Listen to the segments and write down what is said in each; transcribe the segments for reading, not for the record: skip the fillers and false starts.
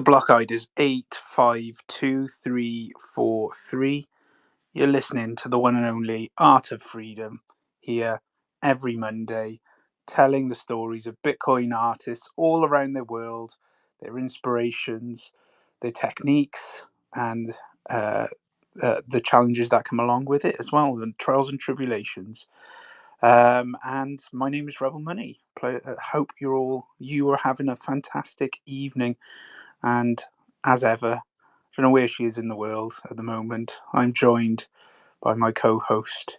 block ID is 852343. You're listening to the one and only Art of Freedom here every Monday, telling the stories of Bitcoin artists all around the world, their inspirations, their techniques, and uh, the challenges that come along with it as well, and trials and tribulations. And my name is Rebel Money. Hope you are having a fantastic evening. And as ever, I don't know where she is in the world at the moment. I'm joined by my co-host,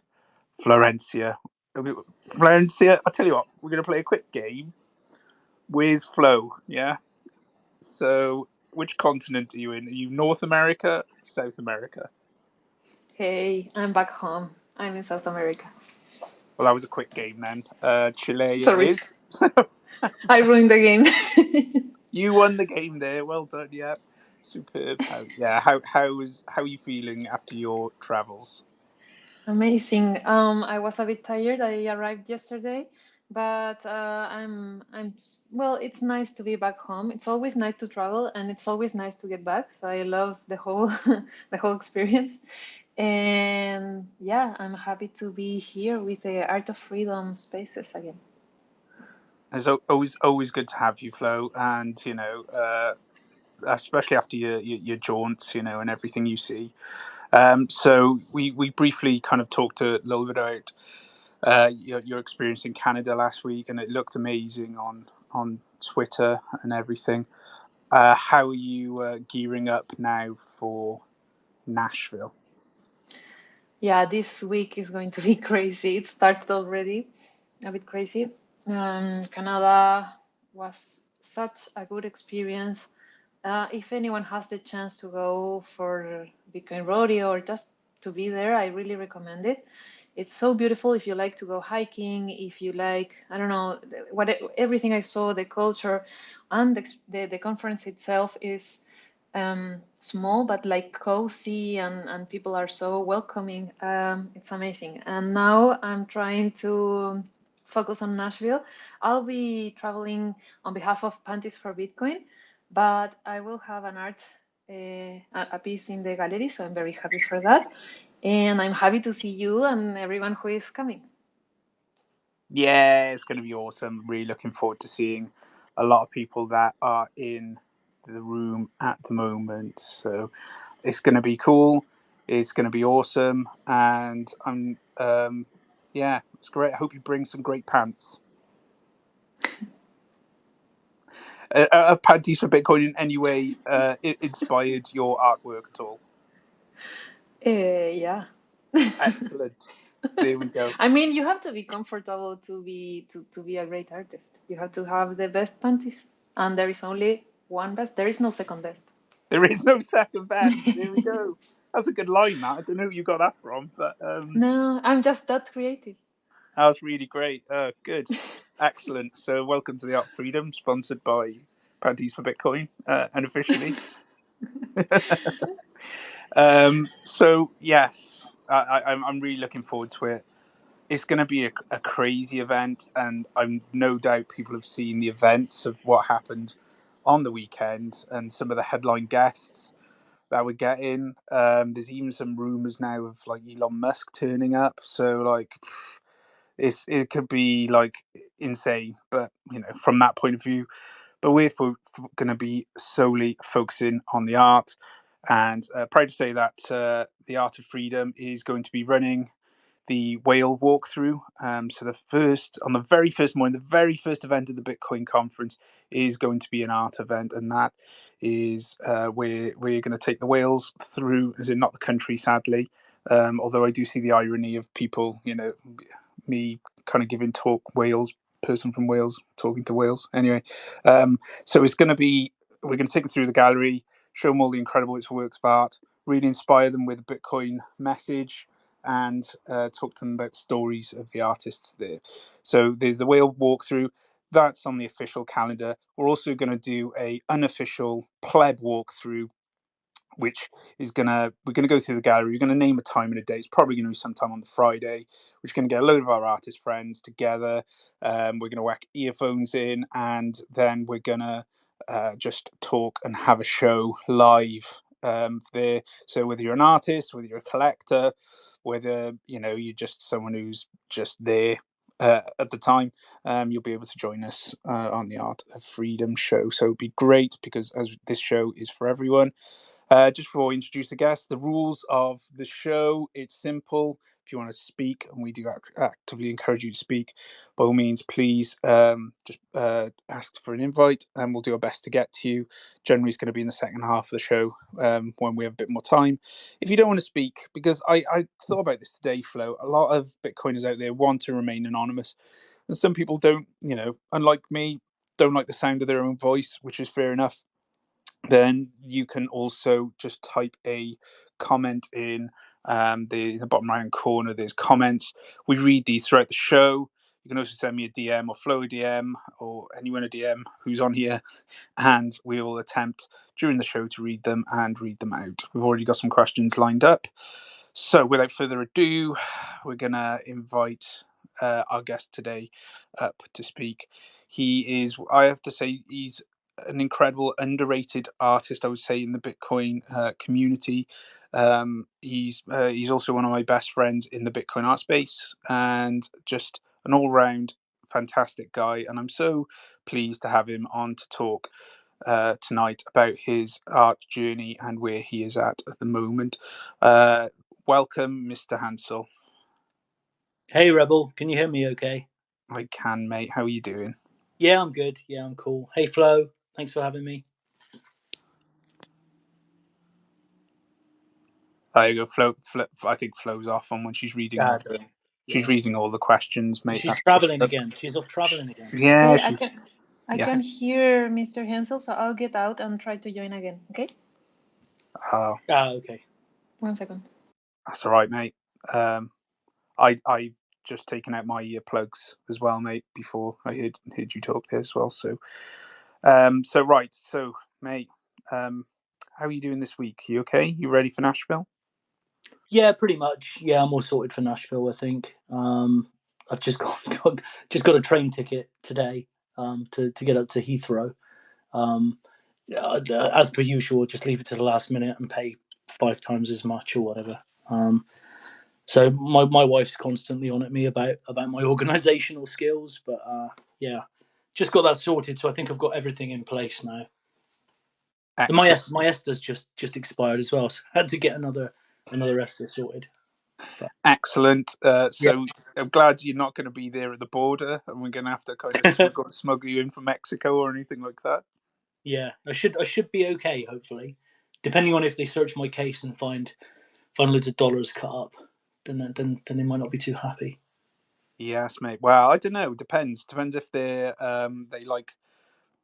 Florencia. Florencia, I'll tell you what, we're going to play a quick game. Where's Flo? Yeah. So, which continent are you in? Are you North America, South America? Hey, I'm back home. I'm in South America. Well, that was a quick game then. Chile it Sorry, is. I ruined the game. You won the game there. Well done. Yeah, superb. How are you feeling after your travels? Amazing. I was a bit tired. I arrived yesterday, but well. It's nice to be back home. It's always nice to travel, and it's always nice to get back. So I love the whole the whole experience. And yeah, I'm happy to be here with the Art of Freedom spaces again. It's always good to have you, Flo, and especially after your jaunts, and everything you see. So we briefly kind of talked a little bit about your experience in Canada last week, and it looked amazing on Twitter and everything. How are you gearing up now for Nashville? Yeah, this week is going to be crazy. It started already a bit crazy. Canada was such a good experience. If anyone has the chance to go for Bitcoin Rodeo or just to be there, I really recommend it. It's so beautiful if you like to go hiking, if you like, I don't know, everything I saw, the culture and the conference itself is small but like cozy, and people are so welcoming. It's amazing. And now I'm trying to focus on Nashville. I'll be traveling on behalf of Panties for Bitcoin, but I will have an art a piece in the gallery, so I'm very happy for that. And I'm happy to see you and everyone who is coming. Yeah, it's going to be awesome. Really looking forward to seeing a lot of people that are in the room at the moment. So it's going to be cool. It's going to be awesome, and yeah, it's great. I hope you bring some great pants. Panties for Bitcoin in any way inspired your artwork at all? Yeah. Excellent. There we go. I mean, you have to be comfortable to be a great artist. You have to have the best panties, and there is only one best. There is no second best. There is no second best. There we go. That's a good line. That I don't know who you got that from, but No, I'm just that creative. that was really great. Good, excellent. So welcome to the Art Freedom, sponsored by Panties for Bitcoin, unofficially. So yes, I'm really looking forward to it. It's going to be a crazy event, and I'm no doubt people have seen the events of what happened on the weekend and some of the headline guests that we're getting. There's even some rumors now of like Elon Musk turning up. So like, it could be like insane. But from that point of view, but we're going to be solely focusing on the art. And proud to say that the Art of Freedom is going to be running the whale walkthrough. So on the very first morning, the very first event of the Bitcoin conference is going to be an art event, and that is where we're going to take the whales through, as in not the country, sadly. Although I do see the irony of people, me kind of giving talk Wales, person from Wales talking to Wales. Anyway, so it's going to be, we're going to take them through the gallery, show them all the incredible works of art, really inspire them with a Bitcoin message, and talk to them about the stories of the artists there. So there's the whale walkthrough. That's on the official calendar. We're also going to do a unofficial pleb walkthrough, which is we're gonna go through the gallery. We're gonna name a time and a day. It's probably gonna be sometime on the Friday. We're just gonna get a load of our artist friends together. We're gonna whack earphones in, and then we're gonna just talk and have a show live there. So whether you're an artist, whether you're a collector, whether you're just someone who's just there at the time, you'll be able to join us on the Art of Freedom show. So it'd be great, because as this show is for everyone. Just before we introduce the guests, the rules of the show, it's simple. If you want to speak, and we do actively encourage you to speak, by all means, please just ask for an invite, and we'll do our best to get to you. Generally, it's going to be in the second half of the show, when we have a bit more time. If you don't want to speak, because I thought about this today, Flo, a lot of Bitcoiners out there want to remain anonymous, and some people don't, unlike me, don't like the sound of their own voice, which is fair enough. Then you can also just type a comment in the bottom right hand corner. There's comments. We read these throughout the show. You can also send me a DM, or Flo a DM, or anyone a DM who's on here, and we will attempt during the show to read them and read them out. We've already got some questions lined up. So without further ado, we're going to invite our guest today up to speak. He is, I have to say, he's an incredible, underrated artist, I would say, in the Bitcoin community. He's also one of my best friends in the Bitcoin art space, and just an all-round fantastic guy. And I'm so pleased to have him on to talk tonight about his art journey and where he is at the moment. Welcome, Mr. Hansel. Hey, Rebel. Can you hear me okay? I can, mate. How are you doing? Yeah, I'm good. Yeah, I'm cool. Hey, Flo. Thanks for having me. There you go. Flo, I think Flo's off on when she's reading. She's reading all the questions, mate. She's traveling again. She's off traveling again. Yeah, I can hear Mr. Hansel, so I'll get out and try to join again. Okay. Okay. 1 second. That's all right, mate. I just taken out my earplugs as well, mate, before I heard you talk there as well. So, so mate, how are you doing this week? You okay? You ready for Nashville? Yeah, pretty much. Yeah, I'm all sorted for Nashville, I think. I've just got a train ticket today to get up to Heathrow. As per usual, just leave it to the last minute and pay 5 times as much or whatever. So my wife's constantly on at me about my organisational skills, but yeah, just got that sorted. So I think I've got everything in place now. And my Esther's just expired as well, so I had to get another Esther sorted. But, excellent. So I'm glad you're not going to be there at the border, and we're going to have to kind of smuggle you in from Mexico or anything like that. Yeah, I should be okay, hopefully. Depending on if they search my case and find loads of dollars cut up, then they might not be too happy. Yes, mate. Well, I don't know. Depends if they like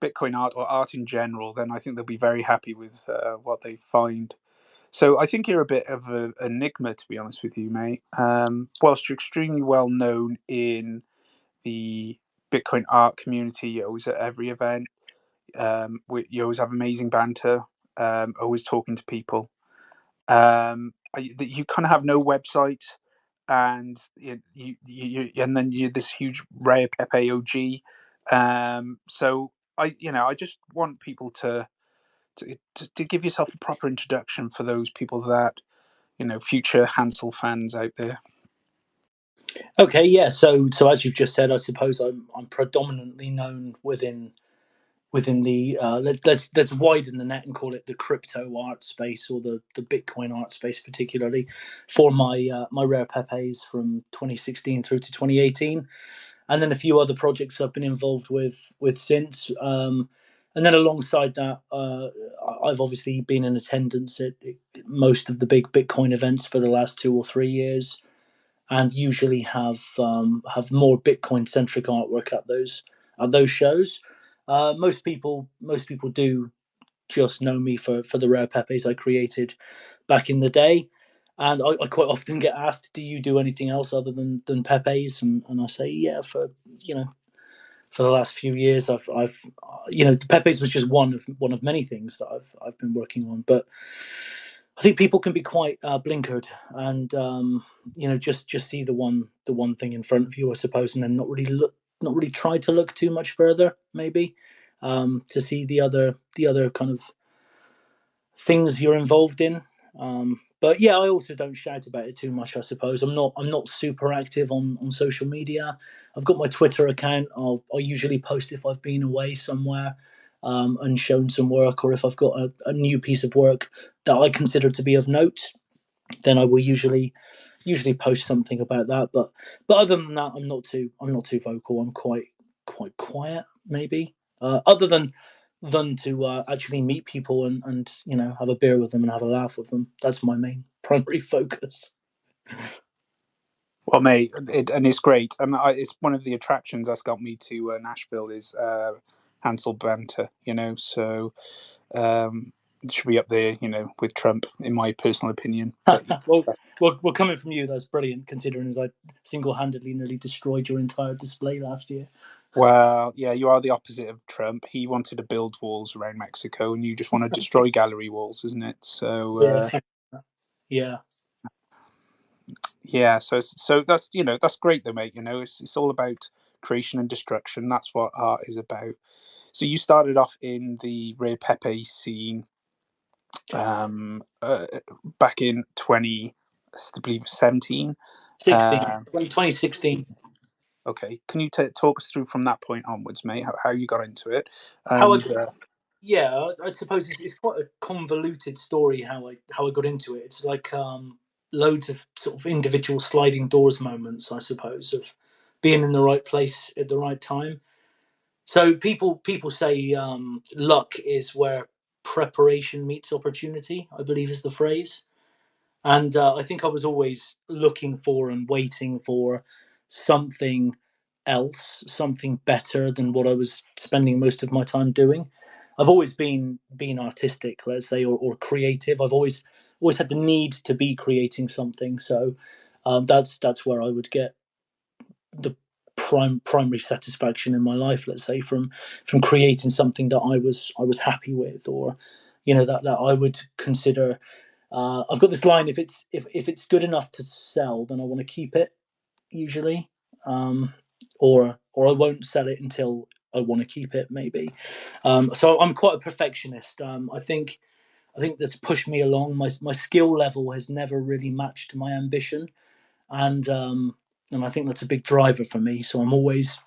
Bitcoin art or art in general. Then I think they'll be very happy with what they find. So I think you're a bit of an enigma, to be honest with you, mate. Whilst you're extremely well known in the Bitcoin art community, you're always at every event. You always have amazing banter. Always talking to people. You kind of have no website, and and then you're this huge rare Pepe OG. So I just want people to give yourself a proper introduction for those people that future Hansel fans out there. Okay, yeah. So as you've just said, I suppose I'm predominantly known within the let's widen the net and call it the crypto art space, or the Bitcoin art space, particularly for my my rare Pepes from 2016 through to 2018, and then a few other projects I've been involved with since. And then alongside that, I've obviously been in attendance at most of the big Bitcoin events for the last 2 or 3 years, and usually have more Bitcoin centric artwork at those shows. Most people do just know me for the rare Pepes I created back in the day, and I quite often get asked, "Do you do anything else other than Pepes?" And I say, "Yeah, for the last few years, I've the Pepes was just one of many things that I've been working on, but." I think people can be quite blinkered, and just see the one thing in front of you, I suppose, and then not really try to look too much further, maybe. to see the other kind of things you're involved in. But yeah, I also don't shout about it too much. I suppose I'm not super active on social media. I've got my Twitter account. I'll usually post if I've been away somewhere, and shown some work, or if I've got a new piece of work that I consider to be of note, then I will usually post something about that. But other than that, I'm not too vocal. I'm quite quiet, maybe. Other than to actually meet people and have a beer with them and have a laugh with them. That's my main primary focus. Well, mate, and it's great, and it's one of the attractions that's got me to Nashville is Hansel banter. So it should be up there, with Trump, in my personal opinion. But well, coming from you, that's brilliant, considering as I single-handedly nearly destroyed your entire display last year. well, yeah, you are the opposite of Trump. He wanted to build walls around Mexico, and you just want to destroy gallery walls, isn't it? So Yeah. yeah, so that's great though, mate. It's all about creation and destruction. That's what art is about. So you started off in the rare Pepe scene back in 20, I believe 17. 2016. Okay, can you talk us through from that point onwards, mate? How you got into it? How I And Yeah, I suppose it's quite a convoluted story how I got into it. It's like loads of sort of individual sliding doors moments, I suppose, of being in the right place at the right time. So people say luck is where preparation meets opportunity, I believe is the phrase. And I think I was always looking for and waiting for something else, something better than what I was spending most of my time doing. I've always been artistic, let's say, or creative. I've always had the need to be creating something. So that's where I would get the primary satisfaction in my life, let's say, from creating something that I was happy with, or that I would consider. I've got this line: if it's good enough to sell, then I want to keep it. Usually, or I won't sell it until I want to keep it. Maybe. So I'm quite a perfectionist. I think that's pushed me along. My skill level has never really matched my ambition, and I think that's a big driver for me. So I'm always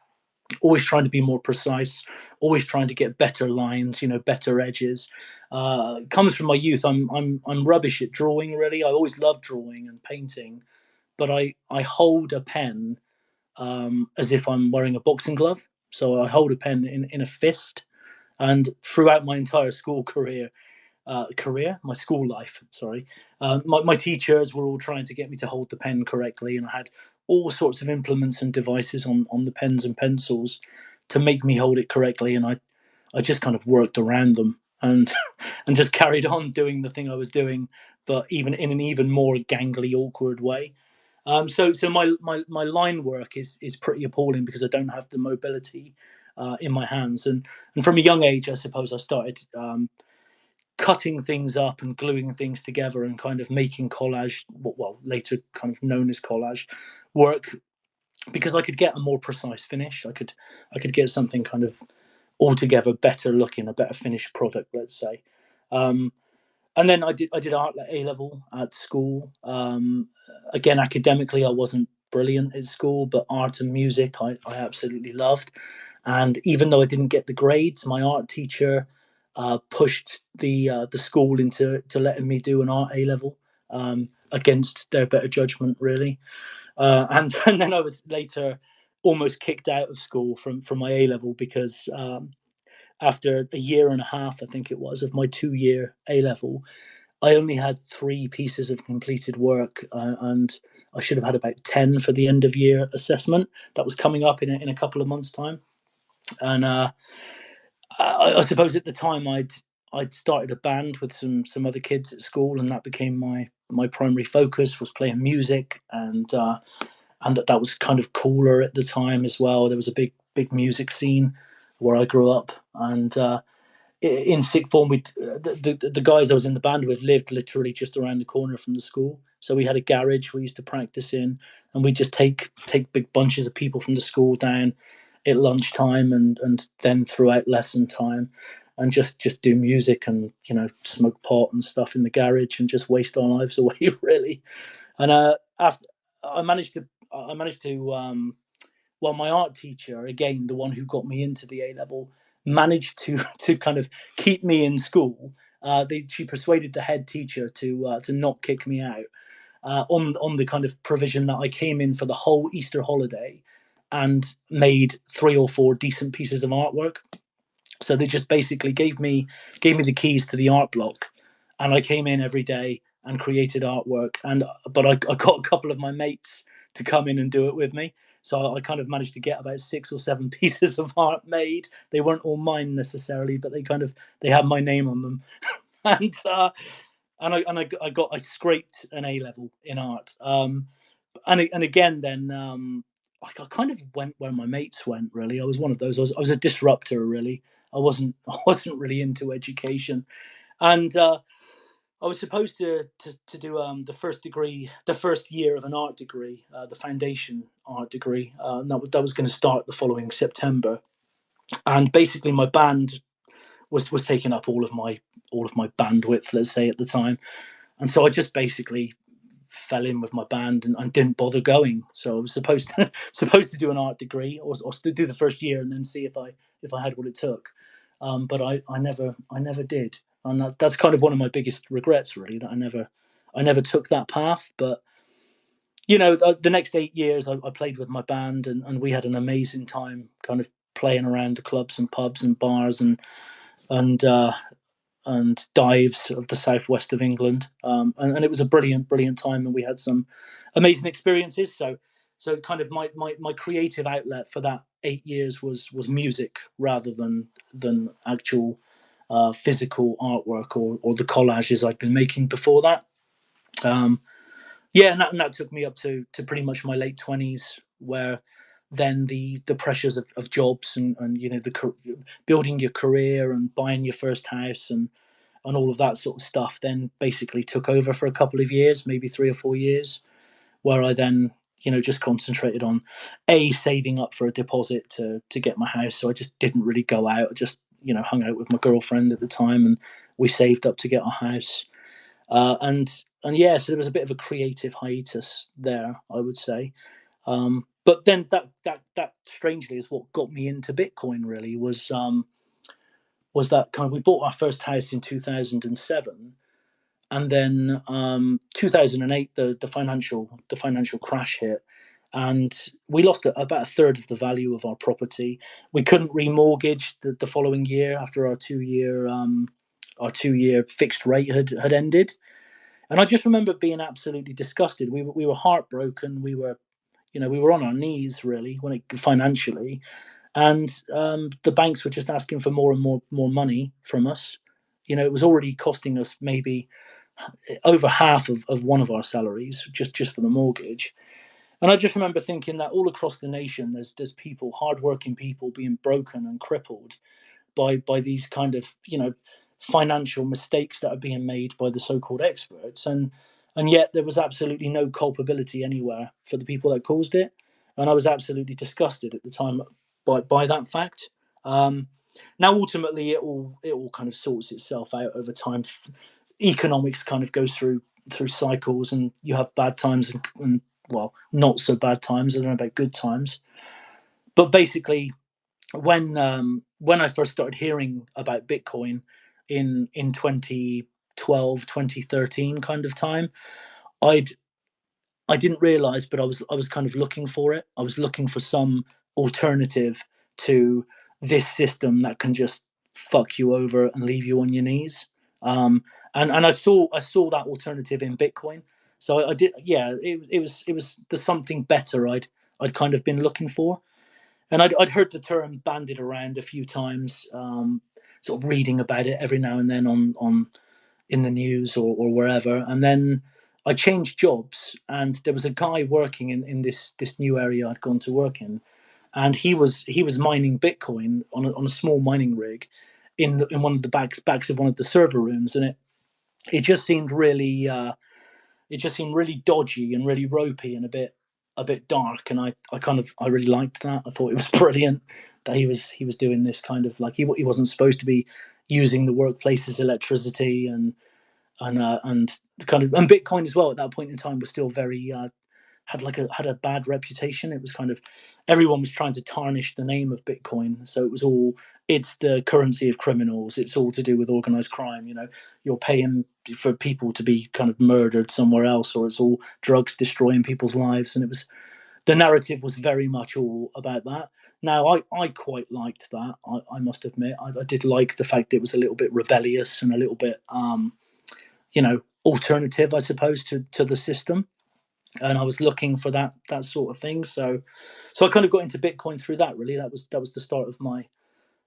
trying to be more precise, always trying to get better lines, better edges. It comes from my youth. I'm rubbish at drawing. Really, I always loved drawing and painting, but I hold a pen as if I'm wearing a boxing glove. So I hold a pen in a fist, and throughout my entire school my school life, sorry, my teachers were all trying to get me to hold the pen correctly, and I had all sorts of implements and devices on the pens and pencils to make me hold it correctly, and I just kind of worked around them and and just carried on doing the thing I was doing, but even in an even more gangly, awkward way. So my line work is pretty appalling because I don't have the mobility in my hands, and from a young age, I suppose I started cutting things up and gluing things together and kind of making collage, well, later kind of known as collage work, because I could get a more precise finish. I could get something kind of altogether better looking, a better finished product, let's say. Um, and then I did art at A level at school. Again, academically, I wasn't brilliant at school, but art and music I absolutely loved. And even though I didn't get the grades, my art teacher pushed the school into letting me do an art A level, against their better judgment, really. And then I was later almost kicked out of school from my A level because after a year and a half, I think it was, of my 2-year A level, I only had 3 pieces of completed work, and I should have had about 10 for the end of year assessment that was coming up in a couple of months' time. And I suppose at the time I'd started a band with some other kids at school, and that became my primary focus, was playing music, and that was kind of cooler at the time as well. There was a big music scene where I grew up, and in sixth form, the guys I was in the band with lived literally just around the corner from the school. So we had a garage we used to practice in, and we just take big bunches of people from the school down, at lunchtime and then throughout lesson time, and just do music and smoke pot and stuff in the garage and just waste our lives away really. And after I managed to well, my art teacher, again, the one who got me into the A level, managed to kind of keep me in school. She persuaded the head teacher to not kick me out on the kind of provision that I came in for the whole Easter holiday and made 3 or 4 decent pieces of artwork. So they just basically gave me the keys to the art block, and I came in every day and created artwork. But I got a couple of my mates to come in and do it with me. So I kind of managed to get about 6 or 7 pieces of art made. They weren't all mine necessarily, but they had my name on them. and I scraped an A level in art. And again, then I kind of went where my mates went. Really, I was one of those. I was a disruptor. Really, I wasn't really into education, and I was supposed to do the first year of an art degree, the foundation art degree. That was going to start the following September, and basically my band was taking up all of my bandwidth, let's say, at the time, and so I just basically fell in with my band and didn't bother going. So I was supposed to do an art degree or to do the first year and then see if I had what it took. But I never did, and that's kind of one of my biggest regrets, really, that I never took that path. But the next 8 years I played with my band and we had an amazing time, kind of playing around the clubs and pubs and bars and dives of the southwest of England, and it was a brilliant time, and we had some amazing experiences. So kind of my creative outlet for that 8 years was music rather than actual physical artwork or the collages I'd been making before that. And that took me up to pretty much my late 20s, where then the pressures of jobs and building your career and buying your first house and all of that sort of stuff then basically took over for a couple of years, maybe 3 or 4 years, where I then just concentrated on saving up for a deposit to get my house. So I just didn't really go out. I just hung out with my girlfriend at the time, and we saved up to get our house. And yeah, so there was a bit of a creative hiatus there, I would say. But then that strangely is what got me into Bitcoin. Really was that kind of, we bought our first house in 2007, and then 2008 the financial crash hit, and we lost about a third of the value of our property. We couldn't remortgage the following year after our 2-year fixed rate had ended. And I just remember being absolutely disgusted. We were heartbroken. We were on our knees, really, financially, and the banks were just asking for more and more money from us. It was already costing us maybe over half of one of our salaries just for the mortgage. And I just remember thinking that all across the nation, there's people, hardworking people, being broken and crippled by these kind of financial mistakes that are being made by the so-called experts, and yet there was absolutely no culpability anywhere for the people that caused it. And I was absolutely disgusted at the time by that fact. Now ultimately it all kind of sorts itself out over time. Economics kind of goes through cycles, and you have bad times and well, not so bad times. I don't know about good times, but basically when I first started hearing about Bitcoin in 2012, 2013 kind of time, I didn't realize, but I was kind of looking for it. I was looking for some alternative to this system that can just fuck you over and leave you on your knees. And I saw that alternative in Bitcoin. So I did. Yeah, it was the something better I'd kind of been looking for. And I'd heard the term bandied around a few times, sort of reading about it every now and then on in the news or wherever. And then I changed jobs, and there was a guy working in this new area I'd gone to work in, and he was mining Bitcoin on a small mining rig in one of the backs of one of the server rooms, and it just seemed really dodgy and really ropey and a bit a bit dark, and I really liked that. I thought it was brilliant that he was doing this kind of like he wasn't supposed to be using the workplace as electricity, and kind of, and Bitcoin as well at that point in time was still very had a bad reputation. It was kind of, everyone was trying to tarnish the name of Bitcoin. So it was all, it's the currency of criminals. It's all to do with organized crime. You know, you're paying for people to be kind of murdered somewhere else, or it's all drugs destroying people's lives. And it was, the narrative was very much all about that. Now, I quite liked that. I must admit, I did like the fact that it was a little bit rebellious and a little bit, alternative, I suppose, to the system. And I was looking for that sort of thing. So I kind of got into Bitcoin through that. Really, that was the start of my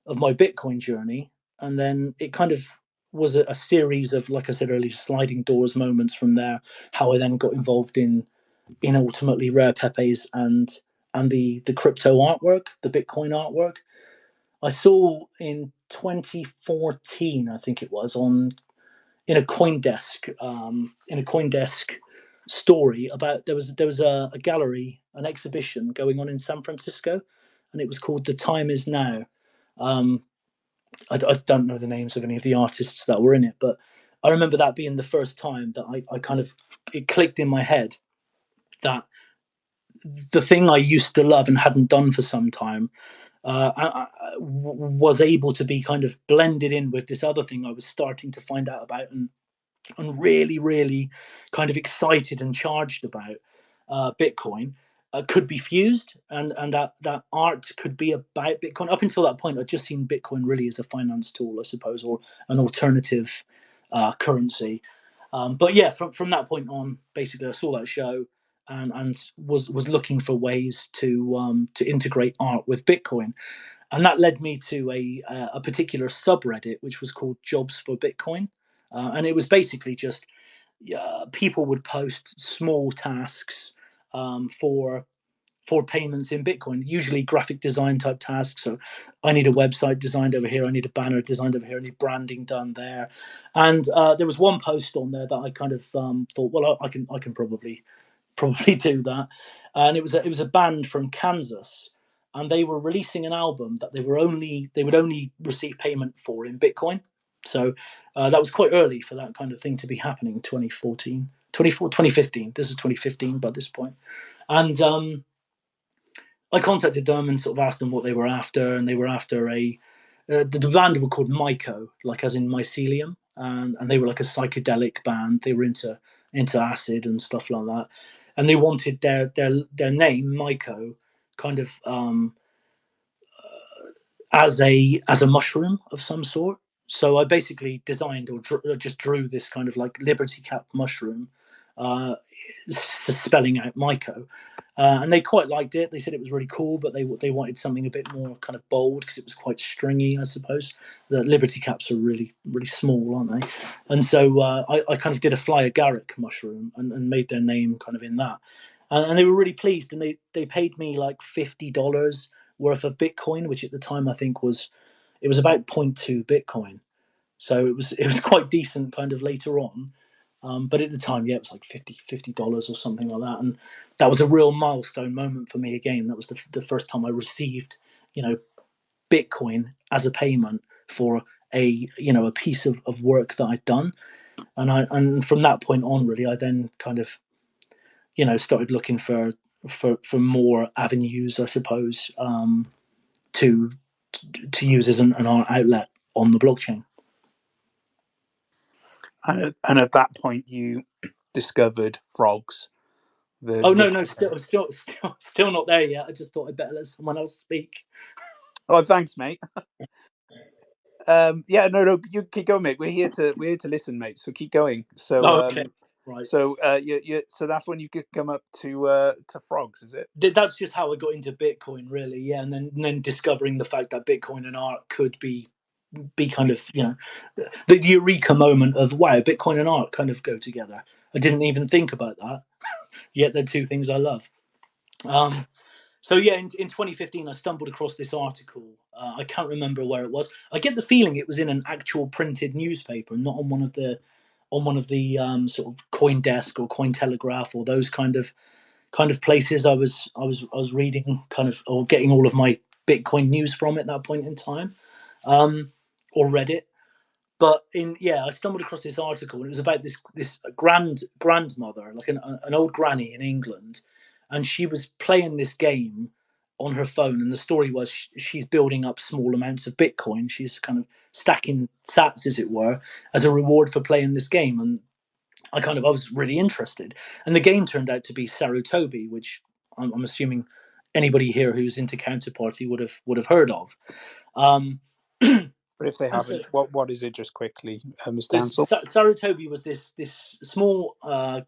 Bitcoin journey, and then it kind of was a series of, like I said earlier, sliding doors moments from there. How I then got involved in ultimately Rare Pepes and the crypto artwork, the Bitcoin artwork. I saw in 2014, I think it was, on in a CoinDesk story about, there was a gallery, an exhibition going on in San Francisco, and it was called The Time Is Now. Um, I don't know the names of any of the artists that were in it, but I remember that being the first time that I kind of, it clicked in my head that the thing I used to love and hadn't done for some time was able to be kind of blended in with this other thing I was starting to find out about, and really, really kind of excited and charged about Bitcoin, could be fused, and that art could be about Bitcoin. Up until that point, I'd just seen Bitcoin really as a finance tool, I suppose, or an alternative currency. But yeah, from that point on, basically, I saw that show and was looking for ways to integrate art with Bitcoin, and that led me to a particular subreddit which was called Jobs for Bitcoin, and it was basically just people would post small tasks for payments in Bitcoin, usually graphic design type tasks. So I need a website designed over here, I need a banner designed over here, I need branding done there. And there was one post on there that I kind of thought, well, I can probably do that. And it was a band from Kansas, and they were releasing an album that they would only receive payment for in Bitcoin. So that was quite early for that kind of thing to be happening. 2015. This is 2015 by this point. And I contacted them and sort of asked them what they were after, and they were after the band were called Myco, like as in mycelium, and they were like a psychedelic band. They were into acid and stuff like that, and they wanted their name Myco kind of as a mushroom of some sort. So I basically designed or just drew this kind of like liberty cap mushroom, uh, spelling out Myco. And they quite liked it. They said it was really cool, but they wanted something a bit more kind of bold because it was quite stringy, I suppose. The Liberty caps are really, really small, aren't they? And so I kind of did a fly agaric mushroom and made their name kind of in that. And they were really pleased, and they paid me like $50 worth of Bitcoin, which at the time I think it was about 0.2 Bitcoin. So it was quite decent kind of later on. But at the time, yeah, it was like $50 or something like that, and that was a real milestone moment for me. Again, that was the first time I received, Bitcoin as a payment for a piece of work that I'd done, and from that point on, really, I then kind of, started looking for more avenues, I suppose, to use as an art outlet on the blockchain. And at that point, you discovered frogs. No, still not there yet. I just thought I'd better let someone else speak. Oh, thanks, mate. Yeah, no, you keep going, mate. We're here to listen, mate. So keep going. So, okay, right. So, so that's when you could come up to frogs, is it? That's just how I got into Bitcoin, really. Yeah, and then discovering the fact that Bitcoin and art could be kind of, the eureka moment of, wow, Bitcoin and art kind of go together. I didn't even think about that. Yet they're two things I love. So yeah, in 2015, I stumbled across this article. I can't remember where it was. I get the feeling it was in an actual printed newspaper, not on one of the sort of CoinDesk or Cointelegraph or those kind of kind of places I was reading kind of, or getting all of my Bitcoin news from at that point in time, or Reddit. But I stumbled across this article, and it was about this grandmother, like an old granny in England, and she was playing this game on her phone. And the story was she's building up small amounts of Bitcoin. She's kind of stacking sats, as it were, as a reward for playing this game. And I was really interested. And the game turned out to be Sarutobi, which I'm assuming anybody here who's into Counterparty would have heard of. But if they haven't, what is it, just quickly, Mr. Hansel? Sarutobi was this small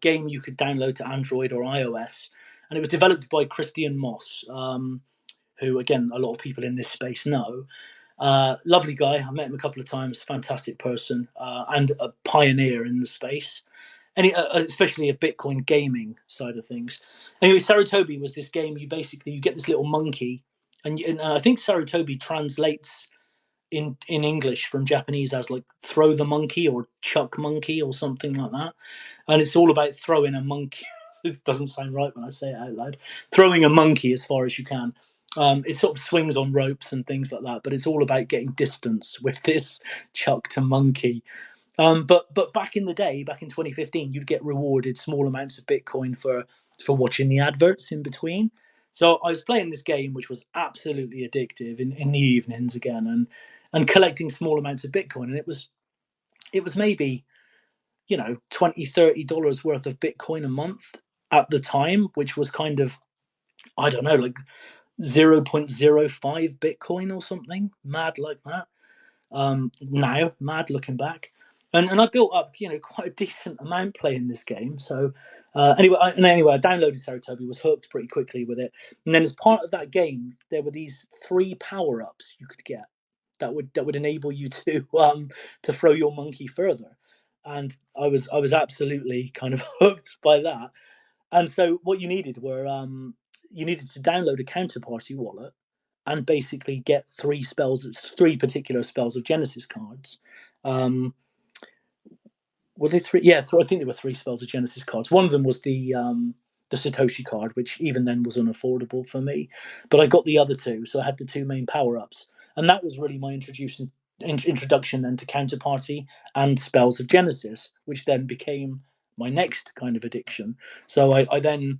game you could download to Android or iOS, and it was developed by Christian Moss, who, again, a lot of people in this space know. Lovely guy. I met him a couple of times. Fantastic person, and a pioneer in the space, and especially a Bitcoin gaming side of things. Anyway, Sarutobi was this game. You get this little monkey, and I think Sarutobi translates in English from Japanese as like throw the monkey or chuck monkey or something like that. And it's all about throwing a monkey. It doesn't sound right when I say it out loud. Throwing a monkey as far as you can. It sort of swings on ropes and things like that, but it's all about getting distance with this chuck to monkey. But back in the day, back in 2015, you'd get rewarded small amounts of Bitcoin for watching the adverts in between. So I was playing this game, which was absolutely addictive in the evenings again, and collecting small amounts of Bitcoin. And it was maybe, $20-$30 worth of Bitcoin a month at the time, which was kind of, I don't know, like 0.05 Bitcoin or something mad like that. Now, mad looking back. And I built up, quite a decent amount playing this game. So anyway, I downloaded Sarutobi, was hooked pretty quickly with it. And then as part of that game, there were these 3 power-ups you could get that would enable you to throw your monkey further. And I was absolutely kind of hooked by that. And so what you needed were you needed to download a Counterparty wallet and basically get 3 particular spells of Genesis cards. Were they 3? Yeah, so I think there were 3 spells of Genesis cards. One of them was the Satoshi card, which even then was unaffordable for me. But I got the other 2, so I had the 2 main power-ups. And that was really my introduction then to Counterparty and spells of Genesis, which then became my next kind of addiction. So I then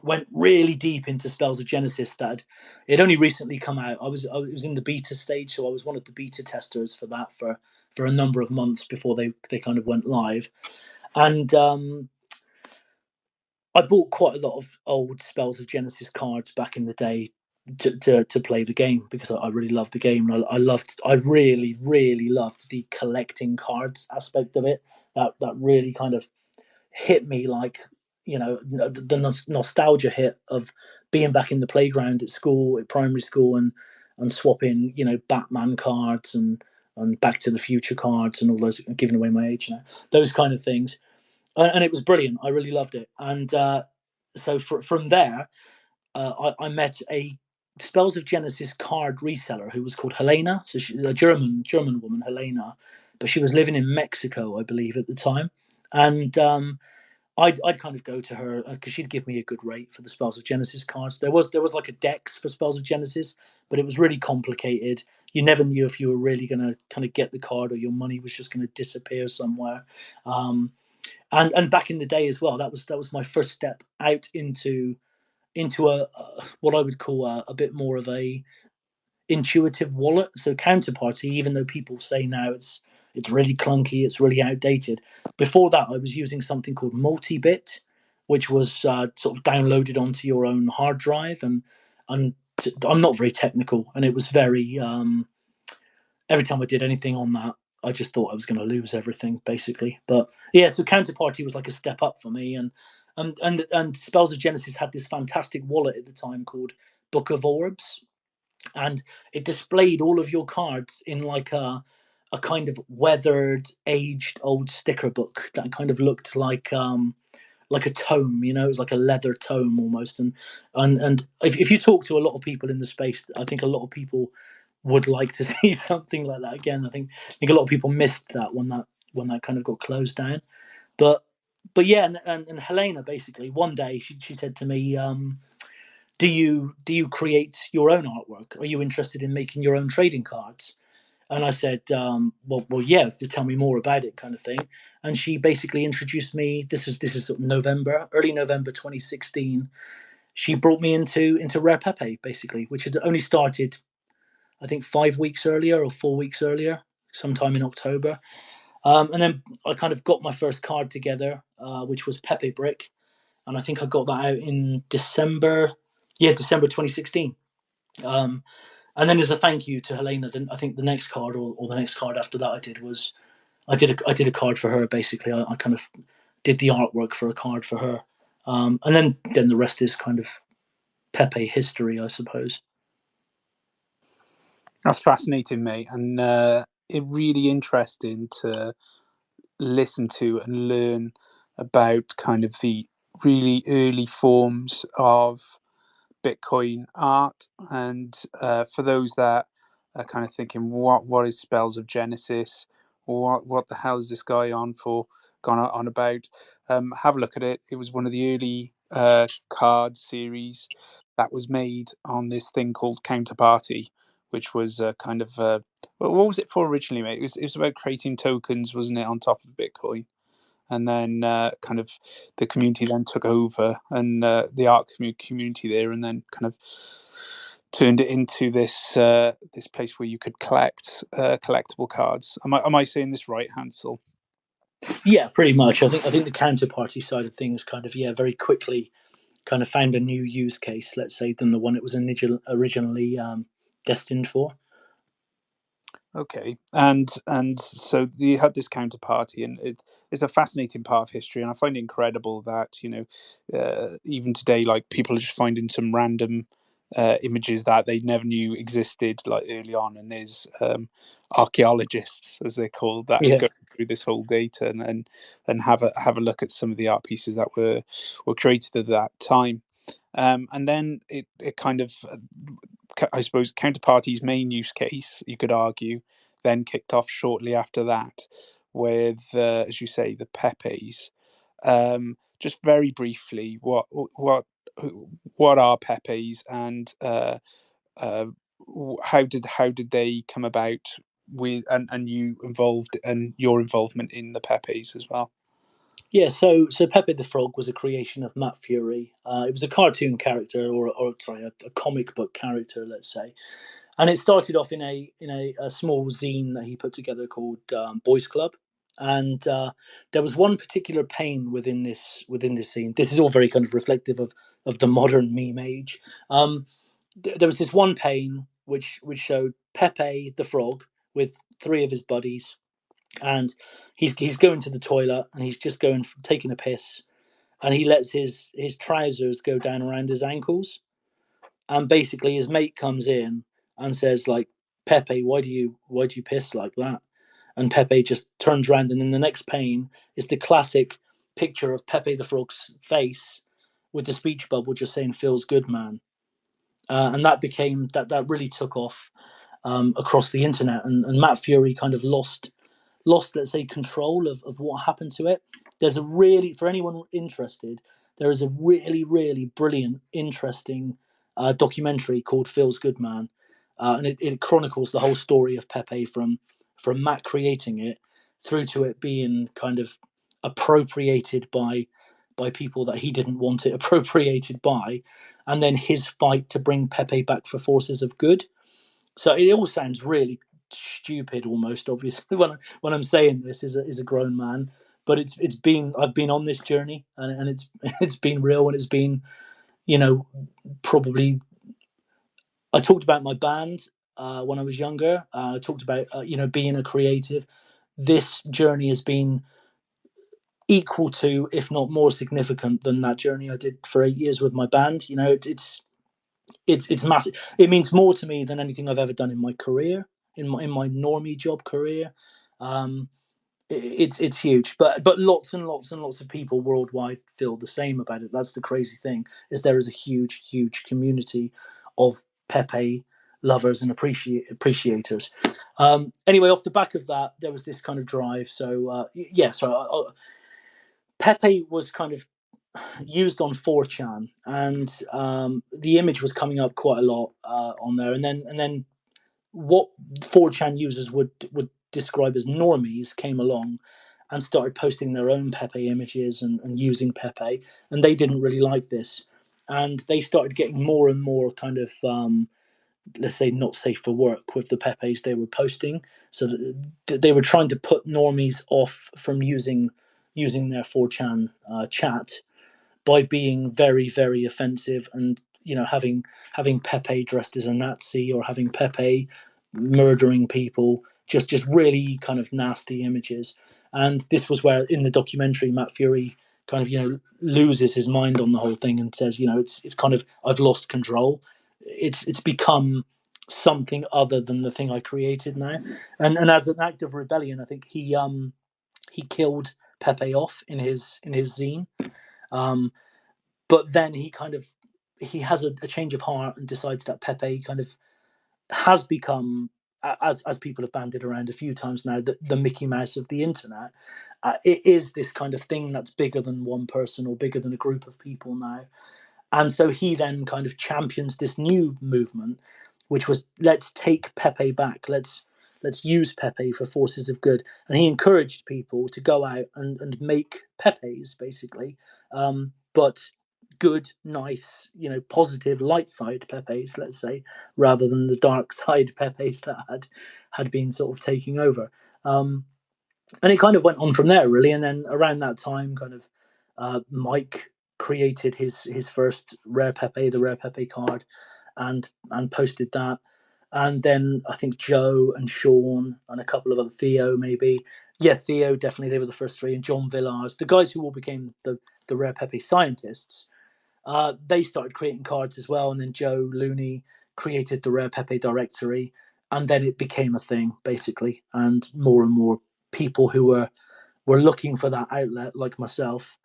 went really deep into spells of Genesis. That it only recently come out. I was in the beta stage, so I was one of the beta testers for that for a number of months before they kind of went live. And I bought quite a lot of old spells of Genesis cards back in the day to play the game, because I really loved the game. And I really loved the collecting cards aspect of it. That really kind of hit me, like, the nostalgia hit of being back in the playground at school, at primary school, and swapping, Batman cards and Back to the Future cards and all those, giving away my age now, those kind of things. And it was brilliant. I really loved it. And so from there, I met a Spells of Genesis card reseller who was called Helena. So she's a German woman, Helena, but she was living in Mexico, I believe, at the time. And I'd kind of go to her because she'd give me a good rate for the Spells of Genesis cards. There was like a dex for Spells of Genesis, but it was really complicated. You never knew if you were really going to kind of get the card or your money was just going to disappear somewhere. And back in the day as well, that was my first step out into a what I would call a bit more of a intuitive wallet. So Counterparty, even though people say now it's really clunky, it's really outdated, before that I was using something called Multibit, which was sort of downloaded onto your own hard drive. And I'm not very technical, and it was very every time I did anything on that, I just thought I was going to lose everything, basically. But yeah, so Counterparty was like a step up for me. And Spells of Genesis had this fantastic wallet at the time called Book of Orbs, and it displayed all of your cards in like a kind of weathered, aged old sticker book that kind of looked like a tome. It was like a leather tome almost. And if you talk to a lot of people in the space, I think a lot of people would like to see something like that again. I think a lot of people missed that when that kind of got closed down. But but yeah, and Helena basically one day she said to me, do you create your own artwork? Are you interested in making your own trading cards? And I said, well, yeah, to tell me more about it, kind of thing. And she basically introduced me. This is sort of November, early November 2016. She brought me into Rare Pepe, basically, which had only started, I think, 5 weeks earlier or 4 weeks earlier, sometime in October. And then I kind of got my first card together, which was Pepe Brick, and I think I got that out in December, December 2016. And then as a thank you to Helena, then I think the next card or the next card after that I did was I did a card for her. Basically, I kind of did the artwork for a card for her, and then the rest is kind of Pepe history, I suppose. That's fascinating, mate, and it really interesting to listen to and learn about kind of the really early forms of Bitcoin art. And for those that are kind of thinking, what is Spells of Genesis? What the hell is this guy gone on about? Have a look at it. It was one of the early card series that was made on this thing called Counterparty, which was kind of what was it for originally, mate? It was about creating tokens, wasn't it, on top of Bitcoin? And then kind of the community then took over, and the art community there, and then kind of turned it into this this place where you could collect collectible cards. Am I saying this right, Hansel? Yeah, pretty much. I think the Counterparty side of things kind of very quickly kind of found a new use case, let's say, than the one it was originally destined for. Okay, and so you had this Counterparty, and it's a fascinating part of history, and I find it incredible that even today, like, people are just finding some random images that they never knew existed, like, early on, and there's archaeologists, as they're called, that Yeah. go through this whole data and have a look at some of the art pieces that were created at that time. And then it kind of, I suppose, Counterparty's main use case, you could argue, then kicked off shortly after that with, as you say, the Pepes. Just very briefly, what are Pepes, and uh, how did they come about with, and you involved, and your involvement in the Pepes as well? Yeah, so Pepe the Frog was a creation of Matt Fury. It was a cartoon character, or sorry, a comic book character, let's say, and it started off in a small zine that he put together called Boys Club. And there was one particular pane within this zine. This is all very kind of reflective of the modern meme age. There was this one pane which showed Pepe the Frog with three of his buddies, and he's going to the toilet, and he's just taking a piss, and he lets his trousers go down around his ankles, and basically his mate comes in and says, like, Pepe, why do you piss like that? And Pepe just turns around, and in the next pane is the classic picture of Pepe the Frog's face with the speech bubble just saying "feels good, man." And that really took off across the internet, and Matt Fury kind of lost, let's say, control of what happened to it. There's a really, for anyone interested, there is a really, really brilliant, interesting documentary called Feels Good Man. And it chronicles the whole story of Pepe from Matt creating it through to it being kind of appropriated by people that he didn't want it appropriated by, and then his fight to bring Pepe back for forces of good. So it all sounds really stupid, almost, obviously, when I'm saying this is a grown man, but I've been on this journey, and it's it's been real, and it's been, probably, I talked about my band when I was younger. I talked about being a creative. This journey has been equal to, if not more significant than, that journey I did for 8 years with my band. It's massive. It means more to me than anything I've ever done in my career, in my normie job career. Um, it's huge, but lots and lots and lots of people worldwide feel the same about it. That's the crazy thing, is there is a huge community of Pepe lovers and appreciators. Anyway, off the back of that, there was this kind of drive. So Pepe was kind of used on 4chan, and the image was coming up quite a lot on there. And then what 4chan users would describe as normies came along and started posting their own Pepe images and using Pepe, and they didn't really like this, and they started getting more and more kind of let's say not safe for work with the Pepes they were posting. So they were trying to put normies off from using their 4chan chat by being very, very offensive, and having Pepe dressed as a Nazi, or having Pepe murdering people, just really kind of nasty images. And this was where in the documentary Matt Fury kind of loses his mind on the whole thing and says, it's kind of, I've lost control. It's become something other than the thing I created now. And as an act of rebellion, I think he killed Pepe off in his zine. But then he has a change of heart and decides that Pepe kind of has become, as people have banded around a few times now, the Mickey Mouse of the internet. It is this kind of thing that's bigger than one person or bigger than a group of people now. And so he then kind of champions this new movement, which was, let's take Pepe back. Let's use Pepe for forces of good. And he encouraged people to go out and make Pepes, basically. But good, nice, positive, light side Pepes, let's say, rather than the dark side Pepes that had been sort of taking over. And it kind of went on from there, really. And then around that time, kind of Mike created his first rare Pepe, the rare Pepe card, and posted that. And then I think Joe and Sean and a couple of other, Theo maybe. Yeah, Theo, definitely. They were the first three. And John Villars, the guys who all became the rare Pepe scientists, they started creating cards as well. And then Joe Looney created the rare Pepe directory. And then it became a thing, basically. And more people who were looking for that outlet, like myself,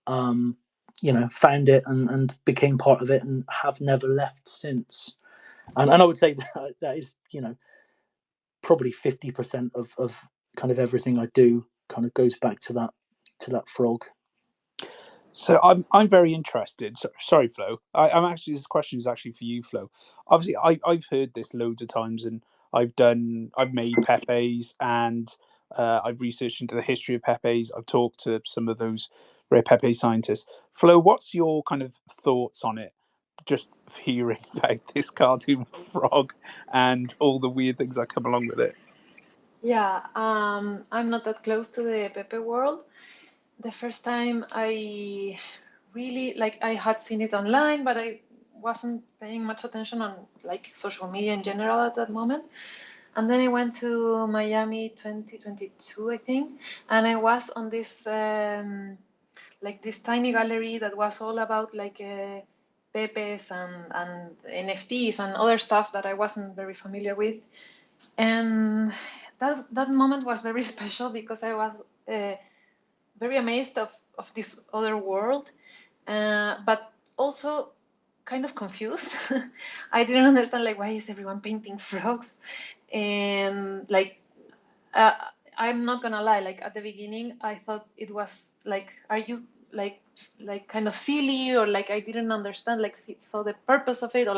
found it and became part of it and have never left since. And I would say that is, probably 50% of kind of everything I do kind of goes back to that frog. So I'm very interested. Sorry, Flo. I'm actually, this question is actually for you, Flo. Obviously, I've heard this loads of times, and I've made Pepes, and I've researched into the history of Pepes. I've talked to some of those rare Pepe scientists. Flo, what's your kind of thoughts on it? Just hearing about this cartoon frog and all the weird things that come along with it. Yeah, I'm not that close to the Pepe world. The first time I really, I had seen it online, but I wasn't paying much attention on social media in general at that moment. And then I went to Miami 2022, I think, and I was on this this tiny gallery that was all about Pepes and NFTs and other stuff that I wasn't very familiar with. And that moment was very special because I was very amazed of this other world, but also kind of confused. I didn't understand why is everyone painting frogs, and uh, I'm not gonna lie, at the beginning I thought it was are you kind of silly, or I didn't understand so the purpose of it, or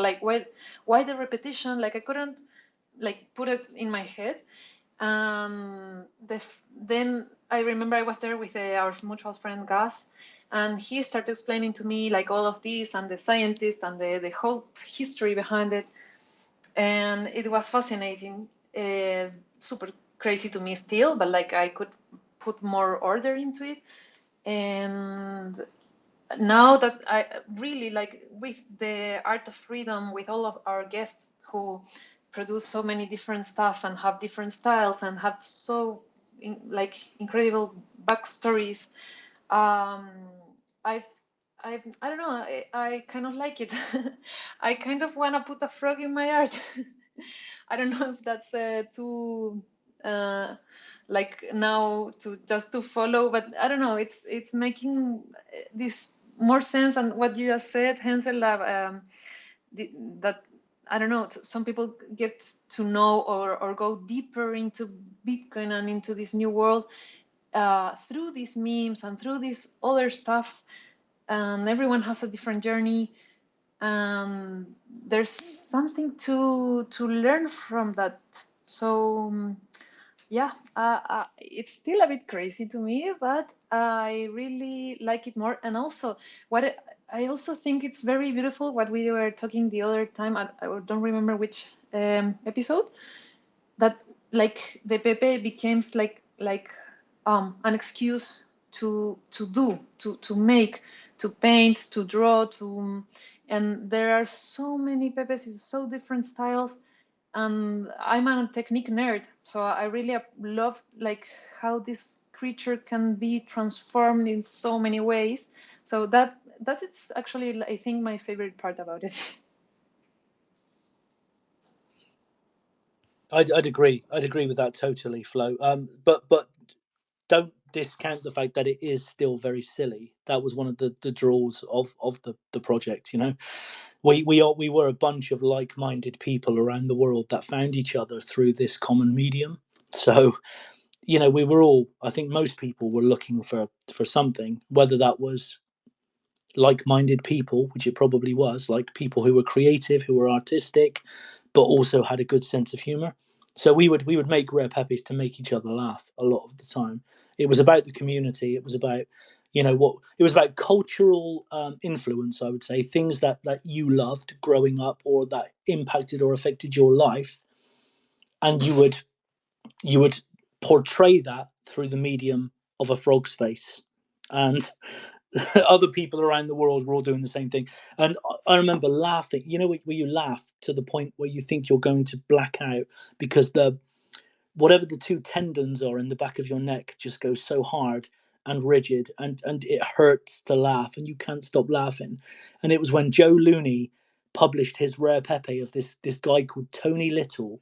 why the repetition, I couldn't put it in my head. Then I remember I was there with our mutual friend Gus, and he started explaining to me all of this and the scientists and the whole history behind it, and it was fascinating, super crazy to me still, but I could put more order into it. And now that I really with the Art of Freedom, with all of our guests who produce so many different stuff and have different styles and have so incredible backstories, I've I don't know, I kind of like it. I kind of want to put a frog in my art. I don't know if that's too now to just to follow, but I don't know, it's making this more sense. And what you just said, Hansel, that I don't know, some people get to know or go deeper into Bitcoin and into this new world. through these memes and through this other stuff, and everyone has a different journey, and there's something to learn from that. So yeah, it's still a bit crazy to me, but I really like it more. And also, I also think it's very beautiful what we were talking the other time. I don't remember which episode, that like the Pepe becomes like an excuse to make, to paint, to draw, and there are so many Pepes in so different styles. And I'm a technique nerd, so I really love like how this creature can be transformed in so many ways. So that is actually, I think, my favorite part about it. I'd agree with that totally, Flo. But don't discount the fact that it is still very silly. That was one of the draws of the project. You know, we were a bunch of like-minded people around the world that found each other through this common medium. So, you know, we were all, I think most people were looking for something, whether that was like-minded people, which it probably was, like people who were creative, who were artistic, but also had a good sense of humor. So we would make rare peppies to make each other laugh a lot of the time. It was about the community. It was about, you know, what it was about cultural influence. I would say things that you loved growing up, or that impacted or affected your life, and you would portray that through the medium of a frog's face, and other people around the world were all doing the same thing. And I remember laughing, you know, where you laugh to the point where you think you're going to black out, because the whatever the two tendons are in the back of your neck just goes so hard and rigid, and it hurts to laugh and you can't stop laughing. And it was when Joe Looney published his rare Pepe of this guy called Tony Little,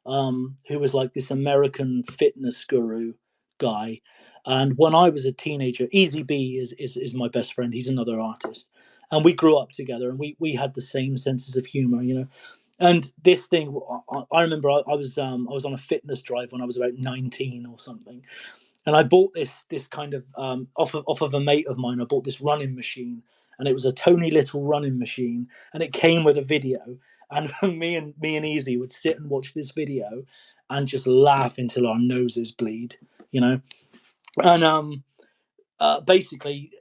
who was like this American fitness guru guy. And when I was a teenager, Easy B is my best friend. He's another artist, and we grew up together, and we had the same senses of humor, you know. And this thing, I remember I was on a fitness drive when I was about 19 or something, and I bought this kind of off of a mate of mine. I bought this running machine, and it was a Tony Little running machine, and it came with a video. And me and Easy would sit and watch this video, and just laugh until our noses bleed, you know. And basically,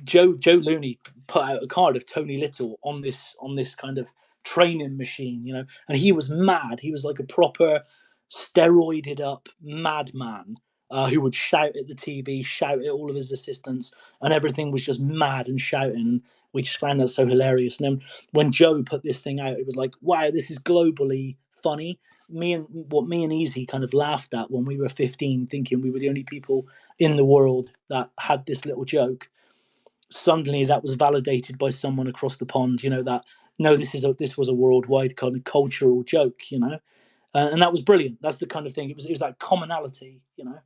Joe Looney put out a card of Tony Little on this kind of training machine, you know, and he was mad. He was like a proper steroided up madman, who would shout at the TV, shout at all of his assistants, and everything was just mad and shouting. And we just found that so hilarious. And then when Joe put this thing out, it was like, wow, this is globally funny. Me and Easy kind of laughed at when we were 15, thinking we were the only people in the world that had this little joke. Suddenly that was validated by someone across the pond, you know, that no, this was a worldwide kind of cultural joke, you know. And that was brilliant. That's the kind of thing. It was that commonality, you know.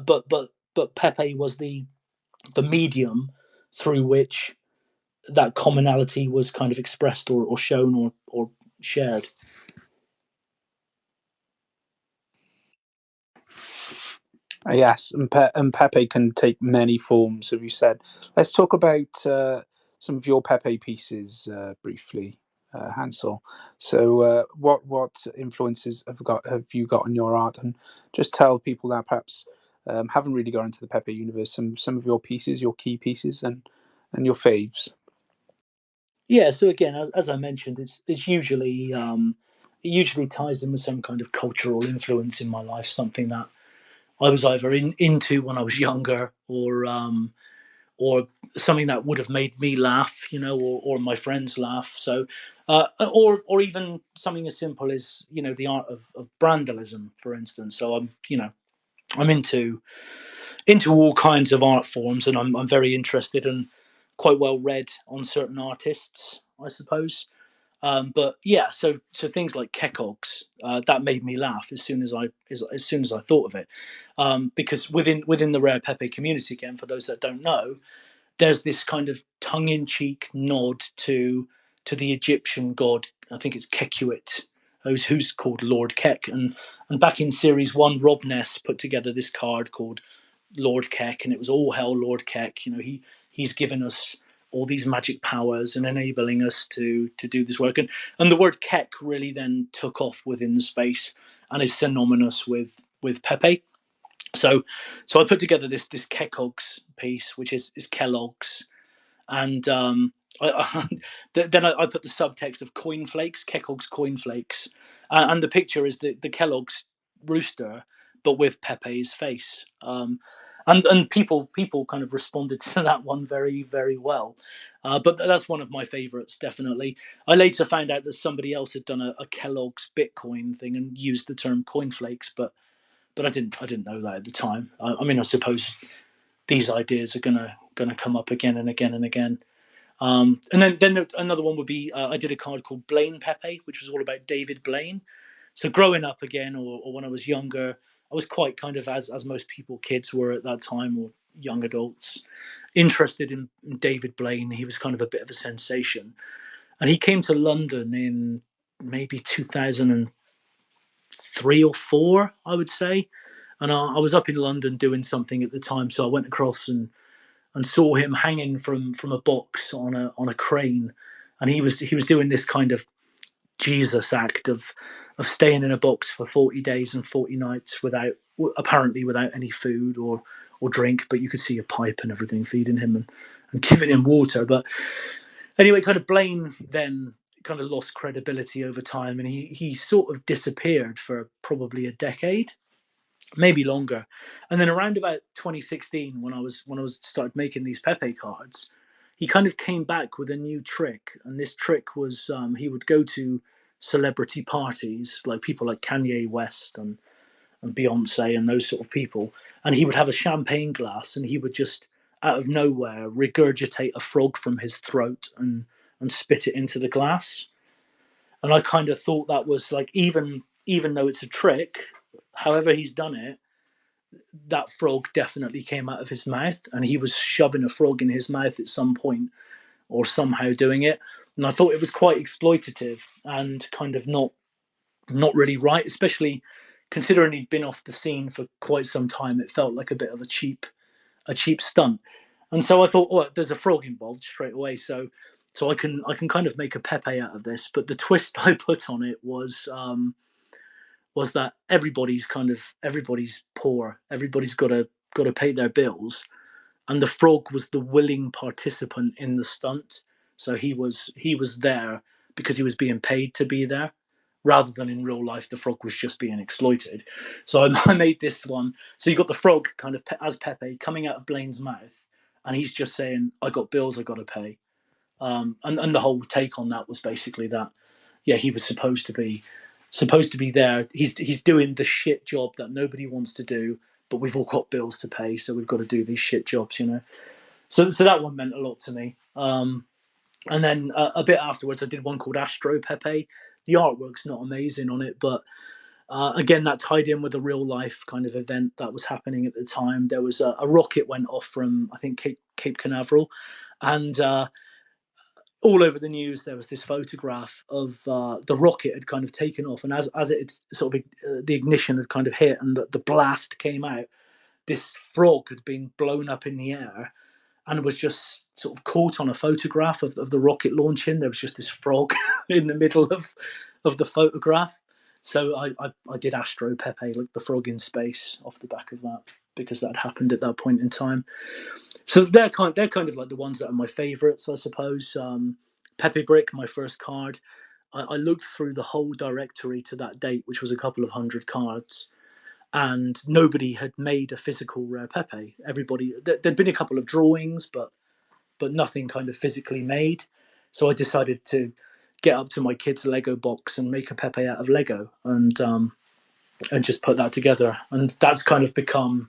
But Pepe was the medium through which that commonality was kind of expressed, or shown, or shared. Yes, and Pepe can take many forms, as you said. Let's talk about some of your Pepe pieces briefly, Hansel. So, what influences have you got on your art, and just tell people that perhaps haven't really got into the Pepe universe some of your pieces, your key pieces, and your faves. Yeah. So again, as I mentioned, it's usually it usually ties in with some kind of cultural influence in my life, something that I was either into when I was younger, or something that would have made me laugh, you know, or my friends laugh. So, or even something as simple as, you know, the art of brandalism, for instance. So I'm into all kinds of art forms, and I'm very interested and quite well read on certain artists, I suppose. But yeah, so things like Kekogs, that made me laugh as soon as I thought of it, because within the Rare Pepe community, again, for those that don't know, there's this kind of tongue-in-cheek nod to the Egyptian god. I think it's Kekuit, who's called Lord Kek, and back in series one, Rob Ness put together this card called Lord Keck, and it was all hell Lord Keck. You know, he's given us all these magic powers and enabling us to do this work. And the word Keck really then took off within the space and is synonymous with Pepe. So I put together this Keckogs piece, which is Kellogg's, and then I put the subtext of cornflakes, Kellogg's cornflakes, and the picture is the Kellogg's rooster, but with Pepe's face. And people kind of responded to that one very, very well. But that's one of my favorites, definitely. I later found out that somebody else had done a Kellogg's Bitcoin thing and used the term cornflakes, but I didn't know that at the time. I mean, I suppose these ideas are gonna come up again and again and again. And then another one would be I did a card called Blaine Pepe, which was all about David Blaine. So growing up again, or when I was younger, I was quite kind of, as most people, kids were at that time, or young adults, interested in David Blaine. He was kind of a bit of a sensation, and he came to London in maybe 2003 or 4, I would say. And I was up in London doing something at the time, so I went across and saw him hanging from a box on a crane, and he was doing this kind of Jesus act of staying in a box for 40 days and 40 nights without any food or drink, but you could see a pipe and everything feeding him and giving him water. But anyway, kind of Blaine then kind of lost credibility over time, and he sort of disappeared for probably a decade, maybe longer. And then around about 2016, when I was started making these Pepe cards, he kind of came back with a new trick. And this trick was he would go to celebrity parties, like people like Kanye West and Beyonce and those sort of people, and he would have a champagne glass, and he would just out of nowhere regurgitate a frog from his throat and spit it into the glass. And I kind of thought that was like, even though it's a trick, however he's done it, that frog definitely came out of his mouth, and he was shoving a frog in his mouth at some point or somehow doing it. And I thought it was quite exploitative and kind of not really right, especially considering he'd been off the scene for quite some time. It felt like a bit of a cheap stunt. And so I thought, oh, there's a frog involved straight away, so I can kind of make a Pepe out of this. But the twist I put on it was that everybody's poor, everybody's got to pay their bills, and the frog was the willing participant in the stunt. So he was there because he was being paid to be there, rather than in real life the frog was just being exploited. So I made this one. So you got the frog kind of as Pepe coming out of Blaine's mouth, and he's just saying, "I got bills I got to pay." And the whole take on that was basically that, yeah, he was supposed to be there. He's doing the shit job that nobody wants to do, but we've all got bills to pay, so we've got to do these shit jobs, you know. So that one meant a lot to me. And then a bit afterwards, I did one called Astro Pepe. The artwork's not amazing on it, but again, that tied in with a real life kind of event that was happening at the time. There was a rocket went off from, I think, Cape Canaveral, and all over the news there was this photograph of the rocket had kind of taken off, and as it had sort of the ignition had kind of hit and the blast came out, this frog had been blown up in the air and was just sort of caught on a photograph of the rocket launching. There was just this frog in the middle of the photograph. So I did Astro Pepe, like the frog in space, off the back of that, because that happened at that point in time. So they're kind of like the ones that are my favourites, I suppose. Pepe Brick, my first card. I looked through the whole directory to that date, which was a couple of hundred cards, and nobody had made a physical rare Pepe. Everybody, there'd been a couple of drawings, but nothing kind of physically made. So I decided to get up to my kids' Lego box and make a Pepe out of Lego, and just put that together. And that's kind of become